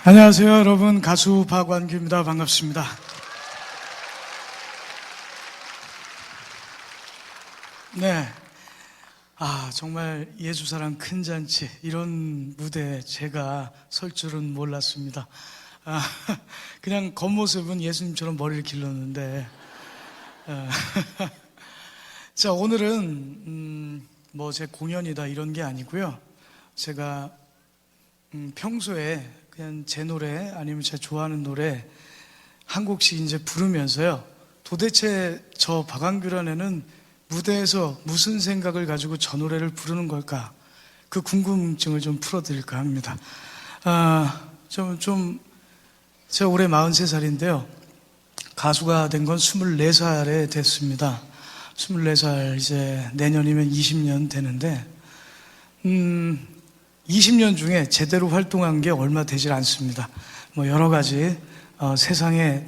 안녕하세요, 여러분. 가수 박완규입니다. 반갑습니다. 네. 정말 예수사랑 큰 잔치, 이런 무대에 제가 설 줄은 몰랐습니다. 그냥 겉모습은 예수님처럼 머리를 길렀는데, 자, 오늘은, 제 공연이다 이런 게 아니고요. 제가, 평소에 그냥 제 노래 아니면 제가 좋아하는 노래 한 곡씩 이제 부르면서요. 도대체 저 박완규라는 애는 무대에서 무슨 생각을 가지고 저 노래를 부르는 걸까? 그 궁금증을 좀 풀어드릴까 합니다. 제가 올해 43살인데요. 가수가 된 건 24살에 됐습니다. 24살 이제 내년이면 20년 되는데, 20년 중에 제대로 활동한 게 얼마 되질 않습니다. 여러 가지 세상에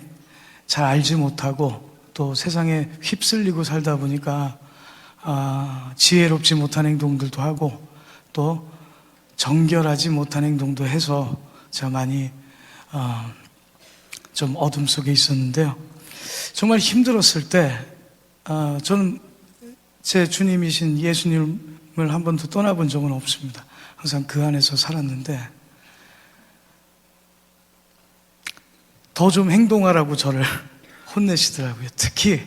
잘 알지 못하고 또 세상에 휩쓸리고 살다 보니까 지혜롭지 못한 행동들도 하고 또 정결하지 못한 행동도 해서 제가 많이 좀 어둠 속에 있었는데요. 정말 힘들었을 때 저는 제 주님이신 예수님을 한 번도 떠나본 적은 없습니다. 항상 그 안에서 살았는데 더 좀 행동하라고 저를 혼내시더라고요. 특히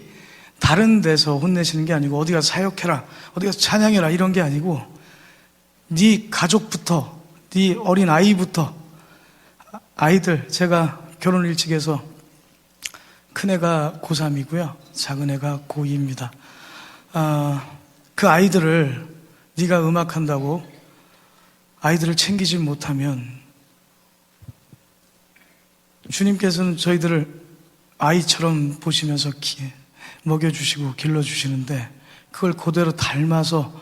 다른 데서 혼내시는 게 아니고 어디 가서 사역해라, 어디 가서 찬양해라 이런 게 아니고 네 가족부터, 네 어린 아이부터, 아이들, 제가 결혼 일찍 해서 큰애가 고3이고요 작은애가 고2입니다. 그 아이들을 네가 음악한다고 아이들을 챙기지 못하면 주님께서는 저희들을 아이처럼 보시면서 먹여주시고 길러주시는데 그걸 그대로 닮아서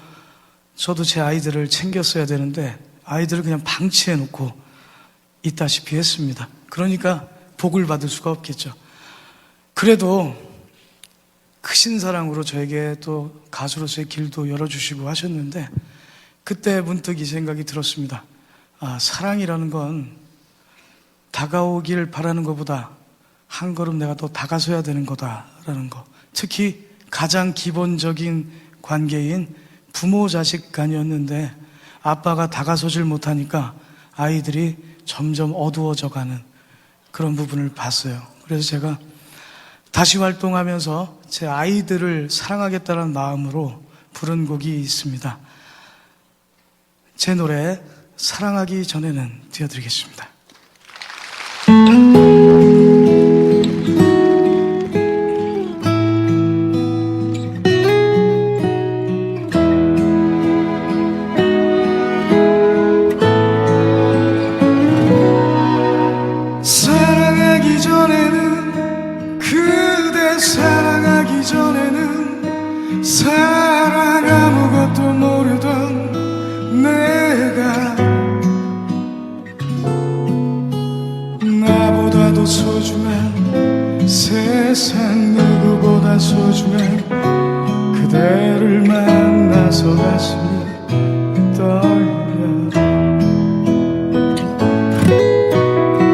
저도 제 아이들을 챙겼어야 되는데 아이들을 그냥 방치해놓고 있다시피 했습니다. 그러니까 복을 받을 수가 없겠죠. 그래도 크신 사랑으로 저에게 또 가수로서의 길도 열어주시고 하셨는데 그때 문득 이 생각이 들었습니다. 사랑이라는 건 다가오길 바라는 것보다 한 걸음 내가 더 다가서야 되는 거다라는 거. 특히 가장 기본적인 관계인 부모 자식 간이었는데 아빠가 다가서질 못하니까 아이들이 점점 어두워져 가는 그런 부분을 봤어요. 그래서 제가 다시 활동하면서 제 아이들을 사랑하겠다는 마음으로 부른 곡이 있습니다. 제 노래 사랑하기 전에는 띄워드리겠습니다. 사랑하기 전에는 그대 사랑하기 전에는 사랑 아무것도 모르던 내가 나보다도 소중한 세상 누구보다 소중한 그대를 만나서 가슴이 떨려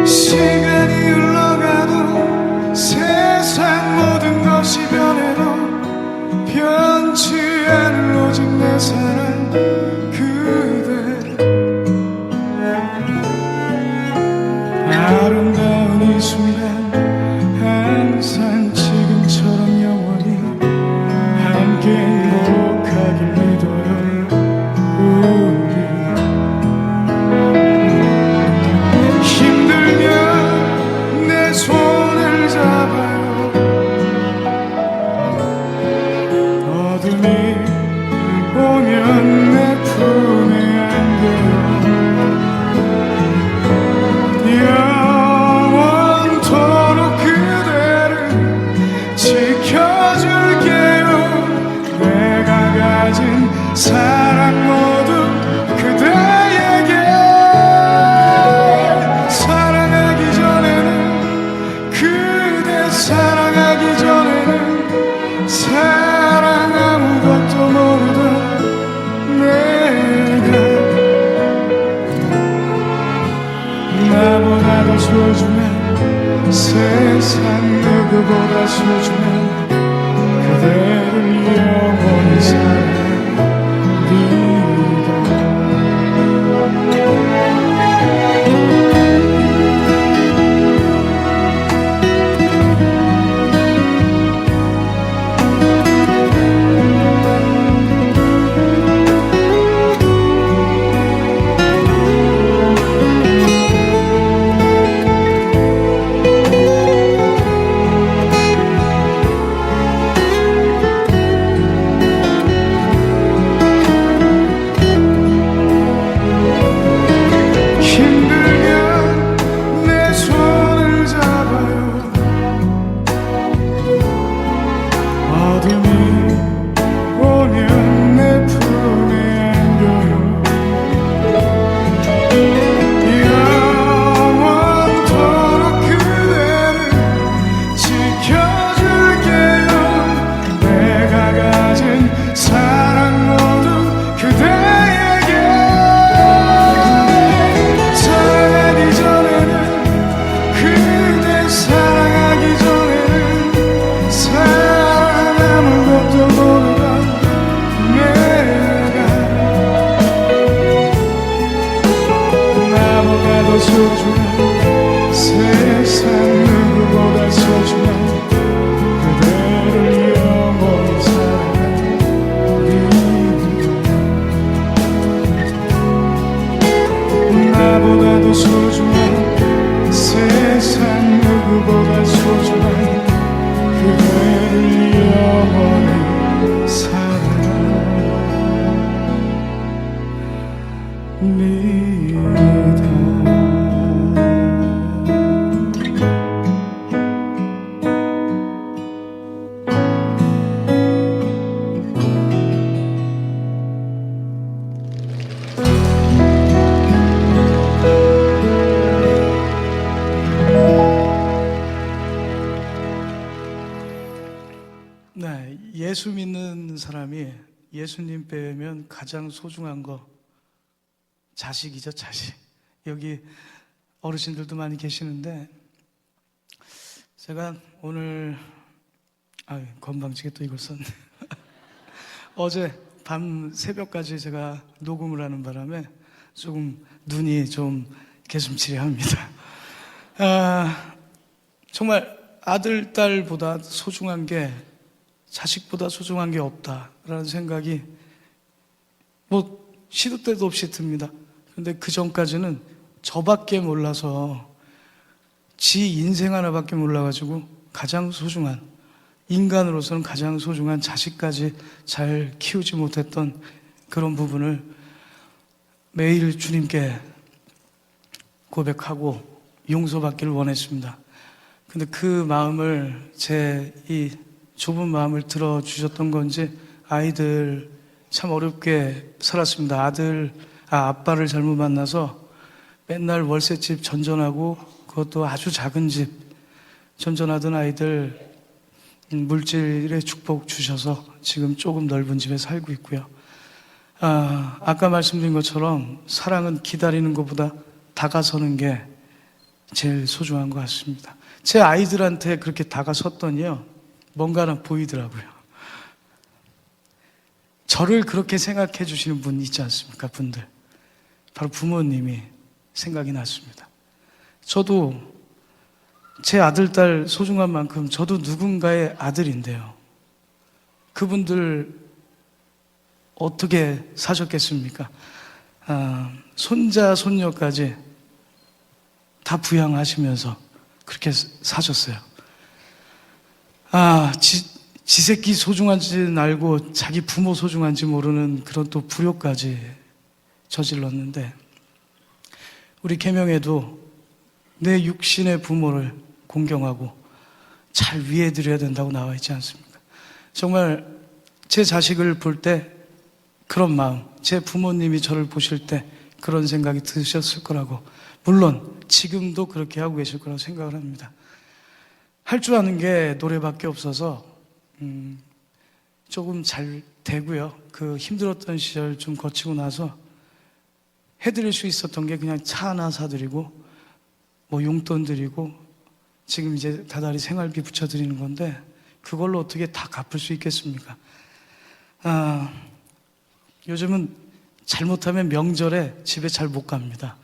시간이 흘러가도 세상 모든 것이 변해도 변치 않을 오직 내 사랑 아름다운 이 순간 항상 지금처럼 영원히 함께 행복하길 믿어요 우리 힘들면 내 손을 잡아요 어둠이 오면 내 품에 안겨요 영원토록 나보다 더 소중한 세상 누구보다 소중한 그대를 영원히 사랑합니다. 네, 예수 믿는 사람이 예수님 빼면 가장 소중한 거 자식이죠, 자식. 여기 어르신들도 많이 계시는데 제가 오늘 건방지게 또 이걸 썼네. 어제 밤 새벽까지 제가 녹음을 하는 바람에 조금 눈이 좀 개슴츠레합니다. 정말 아들, 딸보다 소중한 게 자식보다 소중한 게 없다라는 생각이 시도 때도 없이 듭니다. 그런데 그 전까지는 저밖에 몰라서 지 인생 하나밖에 몰라가지고 가장 소중한, 인간으로서는 가장 소중한 자식까지 잘 키우지 못했던 그런 부분을 매일 주님께 고백하고 용서받기를 원했습니다. 근데 그 마음을 제 이 좁은 마음을 들어주셨던 건지 아이들 참 어렵게 살았습니다. 아빠를 잘못 만나서 맨날 월세집 전전하고 그것도 아주 작은 집 전전하던 아이들 물질의 축복 주셔서 지금 조금 넓은 집에 살고 있고요. 아까 말씀드린 것처럼 사랑은 기다리는 것보다 다가서는 게 제일 소중한 것 같습니다. 제 아이들한테 그렇게 다가섰더니요, 뭔가는 보이더라고요. 저를 그렇게 생각해 주시는 분 있지 않습니까, 분들? 바로 부모님이 생각이 났습니다. 저도 제 아들, 딸 소중한 만큼 저도 누군가의 아들인데요. 그분들 어떻게 사셨겠습니까? 손자, 손녀까지 다 부양하시면서 그렇게 사셨어요. 지 새끼 소중한지는 알고 자기 부모 소중한지 모르는 그런 또 불효까지 저질렀는데, 우리 계명에도 내 육신의 부모를 공경하고 잘 위해드려야 된다고 나와 있지 않습니까? 정말 제 자식을 볼 때 그런 마음, 제 부모님이 저를 보실 때 그런 생각이 드셨을 거라고, 물론 지금도 그렇게 하고 계실 거라고 생각을 합니다. 할 줄 아는 게 노래밖에 없어서 조금 잘 되고요. 그 힘들었던 시절 좀 거치고 나서 해드릴 수 있었던 게 그냥 차 하나 사드리고 뭐 용돈 드리고 지금 이제 다달이 생활비 붙여드리는 건데 그걸로 어떻게 다 갚을 수 있겠습니까? 요즘은 잘못하면 명절에 집에 잘 못 갑니다.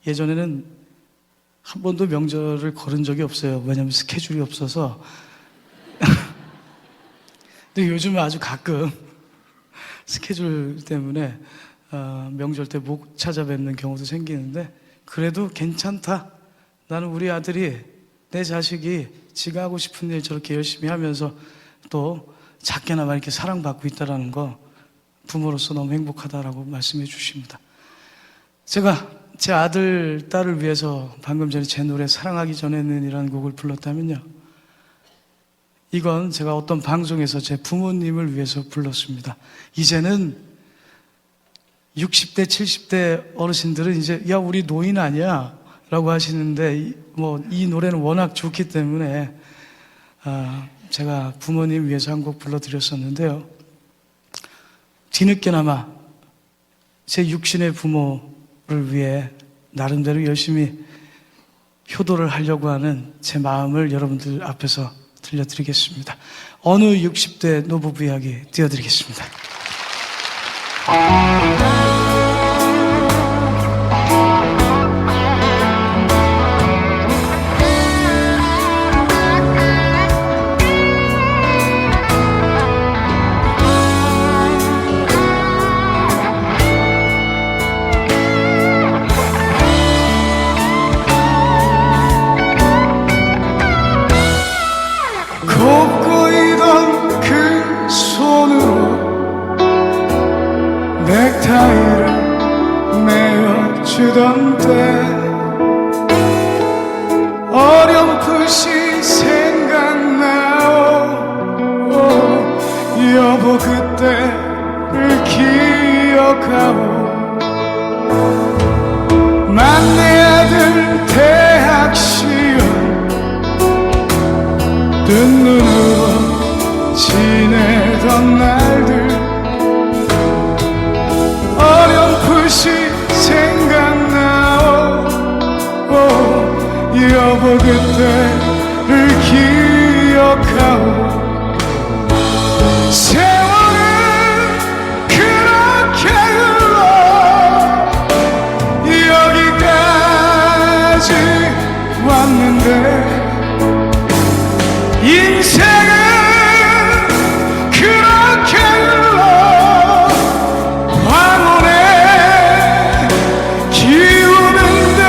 예전에는 한 번도 명절을 걸은 적이 없어요. 왜냐하면 스케줄이 없어서. 근데 요즘은 아주 가끔 스케줄 때문에 명절 때 못 찾아뵙는 경우도 생기는데 그래도 괜찮다. 나는 우리 아들이 내 자식이 지가 하고 싶은 일 저렇게 열심히 하면서 또 작게나마 이렇게 사랑받고 있다는 거 부모로서 너무 행복하다라고 말씀해 주십니다. 제가 제 아들, 딸을 위해서 방금 전에 제 노래 사랑하기 전에는 이라는 곡을 불렀다면요, 이건 제가 어떤 방송에서 제 부모님을 위해서 불렀습니다. 이제는 60대, 70대 어르신들은 이제 야 우리 노인 아니야 라고 하시는데 이 노래는 워낙 좋기 때문에 제가 부모님 위해서 한 곡 불러드렸었는데요. 뒤늦게나마 제 육신의 부모를 위해 나름대로 열심히 효도를 하려고 하는 제 마음을 여러분들 앞에서 들려드리겠습니다. 어느 60대 노부부 이야기 띄워드리겠습니다. 곱고이던 그 손으로 넥타이를 내어주던 때 어렴풋이 생각나오. 여보 그때를 기억하오. 막내 아들 대학 시험 뜬 눈으로 지내던 날들 어렴풋이 생각나오. 여보 그때를 기억하오. 세월은 그렇게 흘러 여기까지 왔는데 인생은 그렇게 흘러 황혼에 기우는데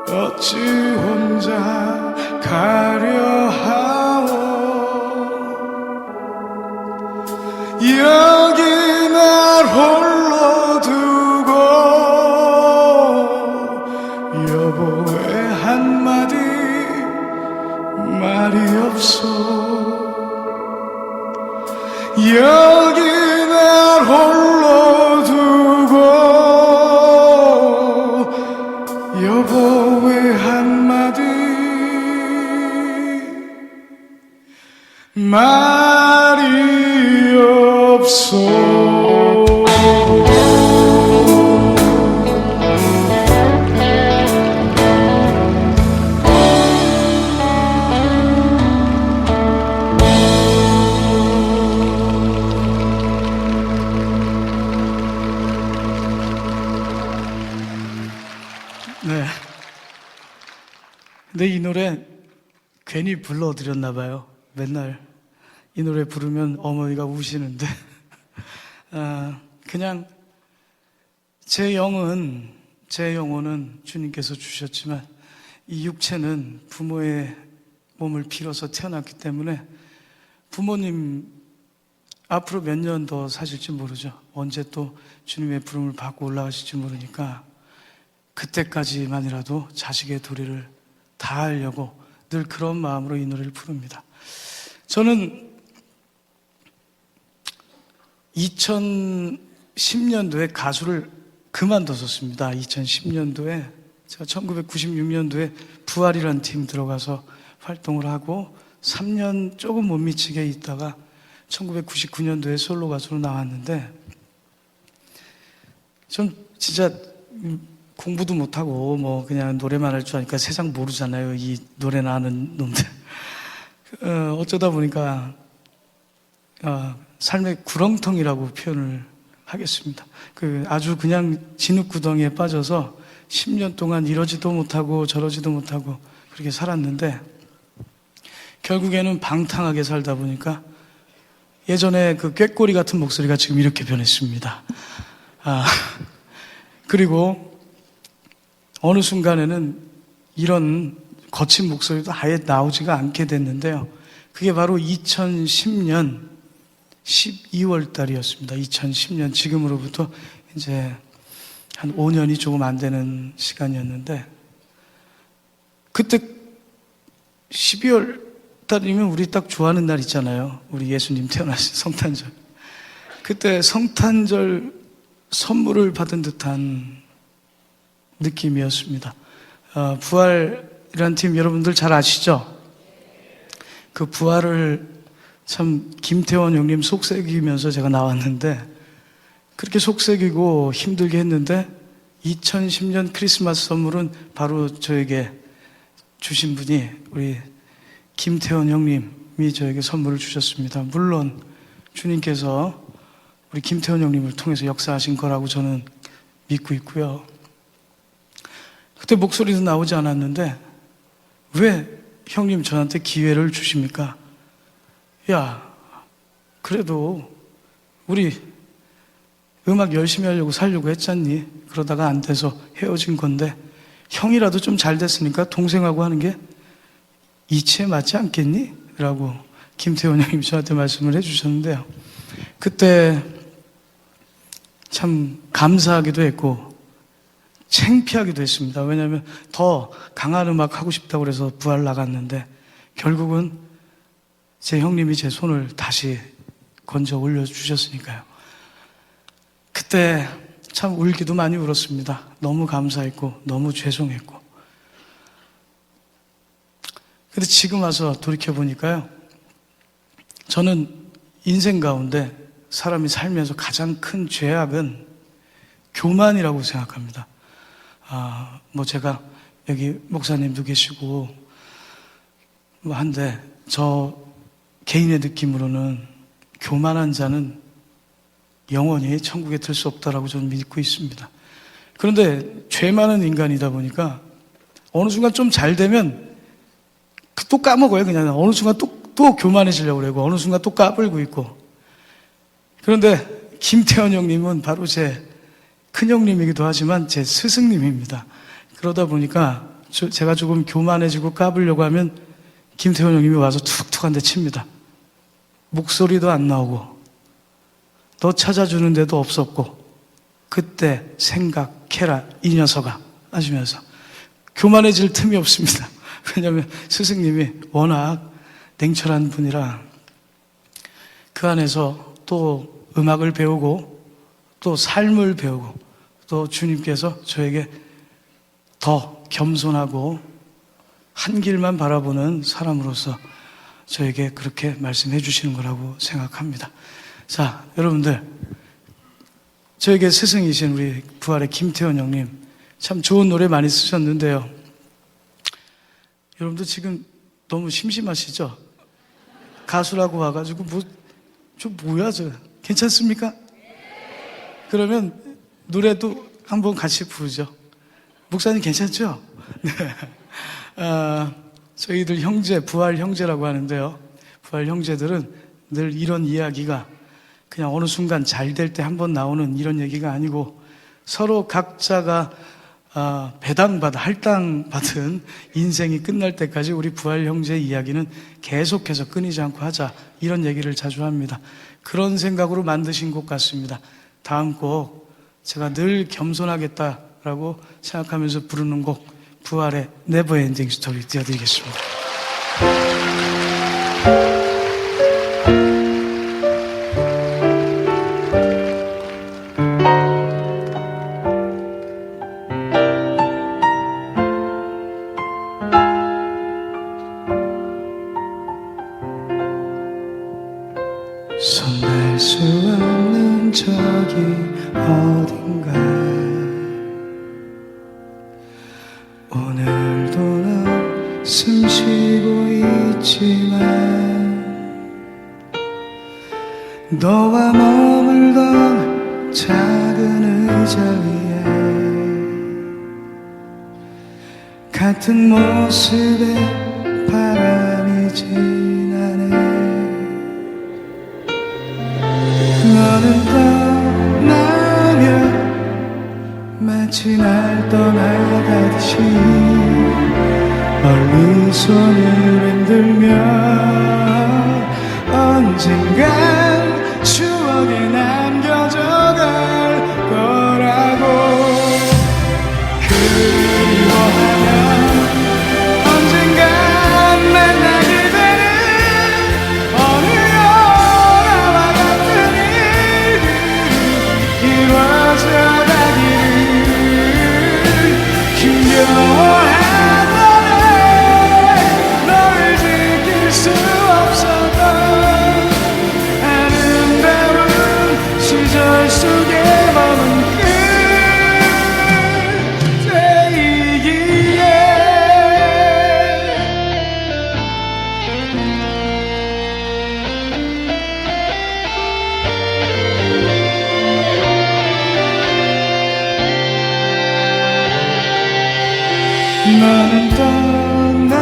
어찌 혼자 가려 하오. 여기 날 홀로 두고 여보의 한마디 말이 없어. 여기 날 홀로 두고 여보의 한마디 말이 없어. 네. 근데 이 노래 괜히 불러드렸나 봐요. 맨날 이 노래 부르면 어머니가 우시는데 그냥 제 영혼은 주님께서 주셨지만 이 육체는 부모의 몸을 빌어서 태어났기 때문에 부모님 앞으로 몇 년 더 사실지 모르죠. 언제 또 주님의 부름을 받고 올라가실지 모르니까 그때까지만이라도 자식의 도리를 다하려고 늘 그런 마음으로 이 노래를 부릅니다. 저는 2010년도에 가수를 그만뒀었습니다. 2010년도에 제가 1996년도에 부활이라는 팀 들어가서 활동을 하고 3년 조금 못 미치게 있다가 1999년도에 솔로 가수로 나왔는데 좀 진짜 공부도 못하고 뭐 그냥 노래만 할 줄 아니까 세상 모르잖아요. 이 노래나 하는 놈들. 어쩌다 보니까 삶의 구렁텅이라고 표현을 하겠습니다. 아주 그냥 진흙구덩이에 빠져서 10년 동안 이러지도 못하고 저러지도 못하고 그렇게 살았는데 결국에는 방탕하게 살다 보니까 예전에 그 꾀꼬리 같은 목소리가 지금 이렇게 변했습니다. 그리고 어느 순간에는 이런 거친 목소리도 아예 나오지가 않게 됐는데요. 그게 바로 2010년 12월 달이었습니다. 2010년 지금으로부터 이제 한 5년이 조금 안 되는 시간이었는데 그때 12월 달이면 우리 딱 좋아하는 날 있잖아요. 우리 예수님 태어나신 성탄절. 그때 성탄절 선물을 받은 듯한 느낌이었습니다. 부활이라는 팀 여러분들 잘 아시죠? 그 부활을 참 김태원 형님 속삭이면서 제가 나왔는데 그렇게 속삭이고 힘들게 했는데 2010년 크리스마스 선물은 바로 저에게 주신 분이 우리 김태원 형님이 저에게 선물을 주셨습니다. 물론 주님께서 우리 김태원 형님을 통해서 역사하신 거라고 저는 믿고 있고요. 그때 목소리도 나오지 않았는데 왜 형님 저한테 기회를 주십니까? 야, 그래도 우리 음악 열심히 하려고 살려고 했잖니? 그러다가 안 돼서 헤어진 건데 형이라도 좀 잘 됐으니까 동생하고 하는 게 이치에 맞지 않겠니? 라고 김태원 형님이 저한테 말씀을 해주셨는데요. 그때 참 감사하기도 했고 창피하기도 했습니다. 왜냐하면 더 강한 음악 하고 싶다고 그래서 부활 나갔는데 결국은 제 형님이 제 손을 다시 건져 올려주셨으니까요. 그때 참 울기도 많이 울었습니다. 너무 감사했고 너무 죄송했고. 근데 지금 와서 돌이켜보니까요, 저는 인생 가운데 사람이 살면서 가장 큰 죄악은 교만이라고 생각합니다. 뭐 제가 여기 목사님도 계시고 뭐 한데 저 개인의 느낌으로는 교만한 자는 영원히 천국에 들 수 없다라고 저는 믿고 있습니다. 그런데 죄 많은 인간이다 보니까 어느 순간 좀 잘 되면 또 까먹어요. 그냥 어느 순간 또 교만해지려고 그러고 어느 순간 또 까불고 있고. 그런데 김태원 형님은 바로 제 큰형님이기도 하지만 제 스승님입니다. 그러다 보니까 제가 조금 교만해지고 까불려고 하면 김태원 형님이 와서 툭툭 한 대 칩니다. 목소리도 안 나오고 너 찾아주는 데도 없었고 그때 생각해라 이 녀석아 하시면서 교만해질 틈이 없습니다. 왜냐하면 스승님이 워낙 냉철한 분이라 그 안에서 또 음악을 배우고 또 삶을 배우고 또 주님께서 저에게 더 겸손하고 한 길만 바라보는 사람으로서 저에게 그렇게 말씀해 주시는 거라고 생각합니다. 자, 여러분들 저에게 스승이신 우리 부활의 김태원 형님 참 좋은 노래 많이 쓰셨는데요. 여러분들 지금 너무 심심하시죠? 가수라고 와가지고 뭐야 저 괜찮습니까? 그러면 노래도 한번 같이 부르죠. 목사님 괜찮죠? 네. 저희들 형제, 부활 형제라고 하는데요. 부활 형제들은 늘 이런 이야기가 그냥 어느 순간 잘 될 때 한번 나오는 이런 얘기가 아니고 서로 각자가 배당받아 할당받은 인생이 끝날 때까지 우리 부활 형제의 이야기는 계속해서 끊이지 않고 하자 이런 얘기를 자주 합니다. 그런 생각으로 만드신 곡 같습니다. 다음 곡 제가 늘 겸손하겠다라고 생각하면서 부르는 곡 부활의 네버엔딩 스토리 띄워드리겠습니다. 손댈 수 없는 저기 어딘가 오늘도 넌 숨쉬고 있지만 너와 머물던 작은 의자 위에 같은 모습에 바람이 지나네. 너는 떠나면 마치 날 떠나가듯이 멀리 손을 흔들며 언젠간 추억에 남겨져갈 거라고 그리워하면 언젠간 만나게 되는 어느 영화와 같은 일들이 이루어져가기를 힘겨워하던 너를 지킬 수 없었던 아름다운 시절 속에 머문 그때이기에 너는 떠나면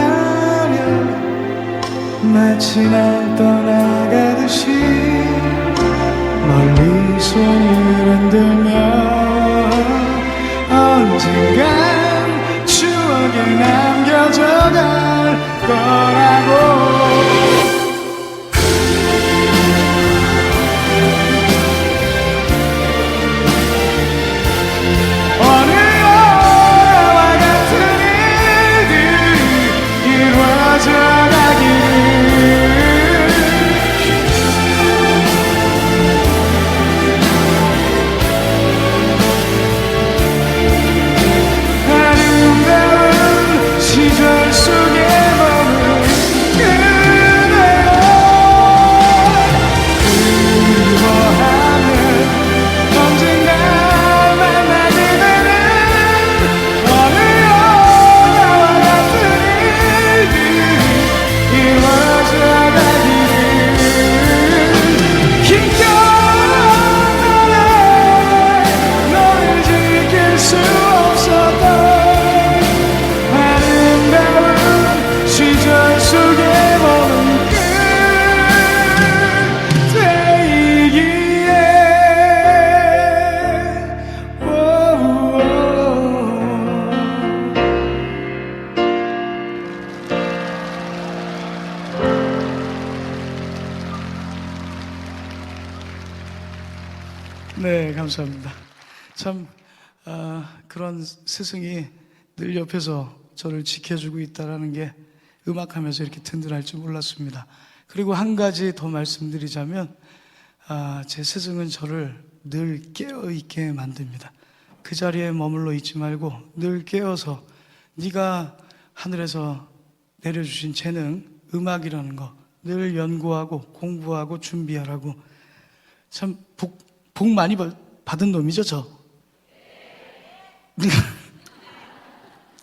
마치 날 떠나가듯이 멀리 손을 흔들며 언젠간 추억에 남겨져갈 거라고 어느 영화와 같은 일들이 이루어져가기를 네, 감사합니다. 참 그런 스승이 늘 옆에서 저를 지켜주고 있다라는 게 음악하면서 이렇게 든든할 줄 몰랐습니다. 그리고 한 가지 더 말씀드리자면 제 스승은 저를 늘 깨어있게 만듭니다. 그 자리에 머물러 있지 말고 늘 깨어서 네가 하늘에서 내려주신 재능, 음악이라는 거 늘 연구하고 공부하고 준비하라고. 참 복 많이 받은 놈이죠, 저.